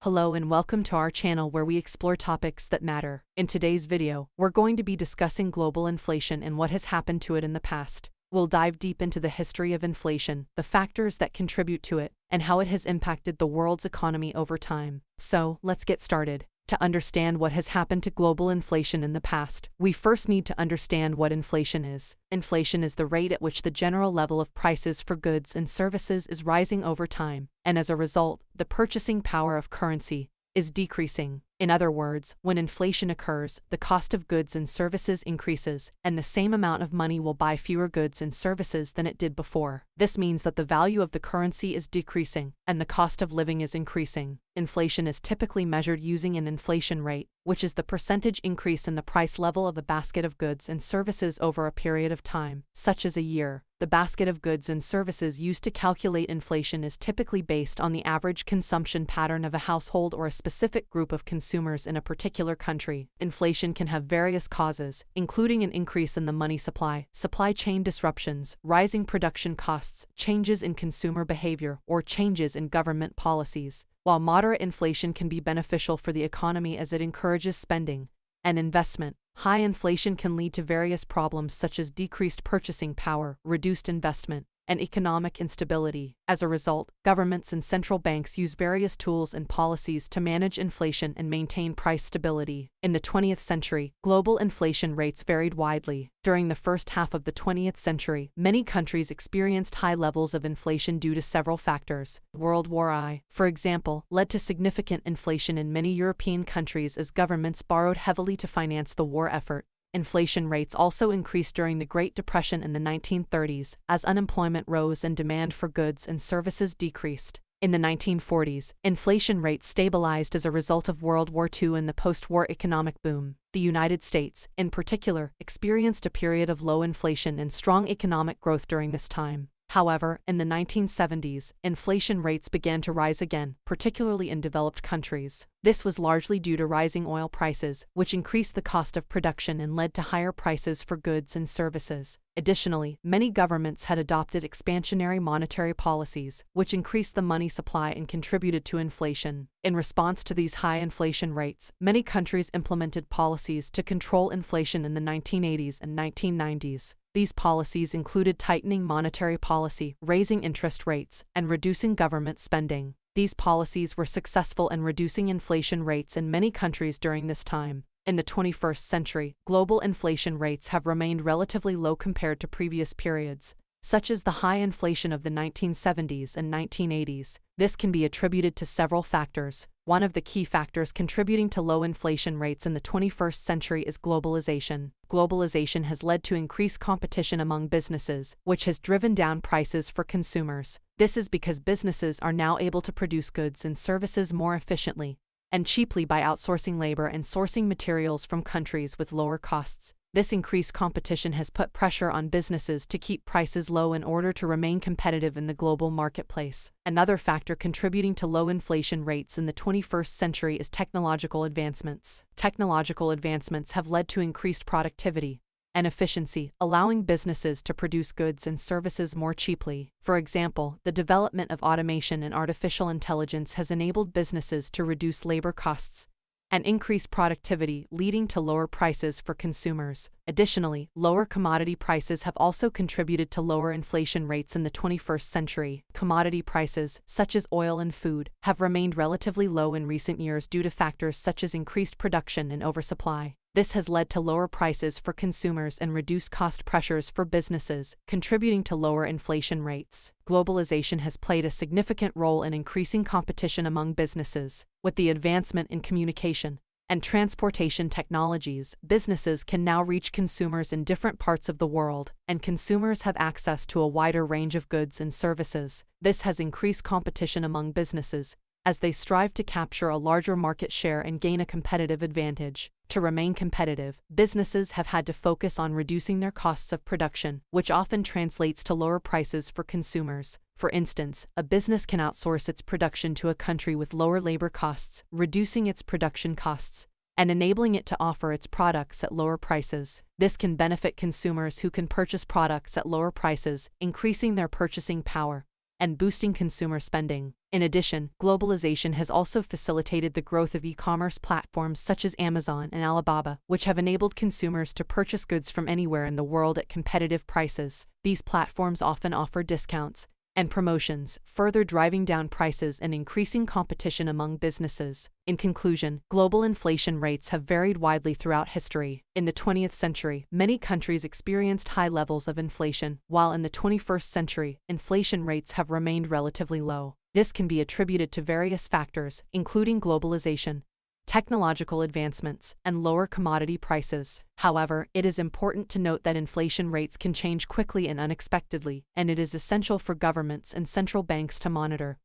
Hello and welcome to our channel where we explore topics that matter. In today's video, we're going to be discussing global inflation and what has happened to it in the past. We'll dive deep into the history of inflation, the factors that contribute to it, and how it has impacted the world's economy over time. So, let's get started. To understand what has happened to global inflation in the past, we first need to understand what inflation is. Inflation is the rate at which the general level of prices for goods and services is rising over time, and as a result, the purchasing power of currency is decreasing. In other words, when inflation occurs, the cost of goods and services increases, and the same amount of money will buy fewer goods and services than it did before. This means that the value of the currency is decreasing, and the cost of living is increasing. Inflation is typically measured using an inflation rate, which is the percentage increase in the price level of a basket of goods and services over a period of time, such as a year. The basket of goods and services used to calculate inflation is typically based on the average consumption pattern of a household or a specific group of consumers in a particular country. Inflation can have various causes, including an increase in the money supply, supply chain disruptions, rising production costs, changes in consumer behavior, or changes in government policies. While moderate inflation can be beneficial for the economy as it encourages spending and investment, high inflation can lead to various problems such as decreased purchasing power, reduced investment, and economic instability. As a result, governments and central banks use various tools and policies to manage inflation and maintain price stability. In the 20th century, global inflation rates varied widely. During the first half of the 20th century, many countries experienced high levels of inflation due to several factors. World War I, for example, led to significant inflation in many European countries as governments borrowed heavily to finance the war effort. Inflation rates also increased during the Great Depression in the 1930s, as unemployment rose and demand for goods and services decreased. In the 1940s, inflation rates stabilized as a result of World War II and the post-war economic boom. The United States, in particular, experienced a period of low inflation and strong economic growth during this time. However, in the 1970s, inflation rates began to rise again, particularly in developed countries. This was largely due to rising oil prices, which increased the cost of production and led to higher prices for goods and services. Additionally, many governments had adopted expansionary monetary policies, which increased the money supply and contributed to inflation. In response to these high inflation rates, many countries implemented policies to control inflation in the 1980s and 1990s. These policies included tightening monetary policy, raising interest rates, and reducing government spending. These policies were successful in reducing inflation rates in many countries during this time. In the 21st century, global inflation rates have remained relatively low compared to previous periods, such as the high inflation of the 1970s and 1980s. This can be attributed to several factors. One of the key factors contributing to low inflation rates in the 21st century is globalization. Globalization has led to increased competition among businesses, which has driven down prices for consumers. This is because businesses are now able to produce goods and services more efficiently and cheaply by outsourcing labor and sourcing materials from countries with lower costs. This increased competition has put pressure on businesses to keep prices low in order to remain competitive in the global marketplace. Another factor contributing to low inflation rates in the 21st century is technological advancements. Technological advancements have led to increased productivity and efficiency, allowing businesses to produce goods and services more cheaply. For example, the development of automation and artificial intelligence has enabled businesses to reduce labor costs and increase productivity, leading to lower prices for consumers. Additionally, lower commodity prices have also contributed to lower inflation rates in the 21st century. Commodity prices, such as oil and food, have remained relatively low in recent years due to factors such as increased production and oversupply. This has led to lower prices for consumers and reduced cost pressures for businesses, contributing to lower inflation rates. Globalization has played a significant role in increasing competition among businesses. With the advancement in communication and transportation technologies, businesses can now reach consumers in different parts of the world, and consumers have access to a wider range of goods and services. This has increased competition among businesses as they strive to capture a larger market share and gain a competitive advantage. To remain competitive, businesses have had to focus on reducing their costs of production, which often translates to lower prices for consumers. For instance, a business can outsource its production to a country with lower labor costs, reducing its production costs and enabling it to offer its products at lower prices. This can benefit consumers who can purchase products at lower prices, increasing their purchasing power and boosting consumer spending. In addition, globalization has also facilitated the growth of e-commerce platforms such as Amazon and Alibaba, which have enabled consumers to purchase goods from anywhere in the world at competitive prices. These platforms often offer discounts and promotions, further driving down prices and increasing competition among businesses. In conclusion, global inflation rates have varied widely throughout history. In the 20th century, many countries experienced high levels of inflation, while in the 21st century, inflation rates have remained relatively low. This can be attributed to various factors, including globalization, technological advancements, and lower commodity prices. However, it is important to note that inflation rates can change quickly and unexpectedly, and it is essential for governments and central banks to monitor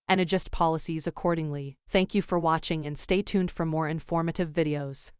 and adjust policies accordingly. Thank you for watching and stay tuned for more informative videos.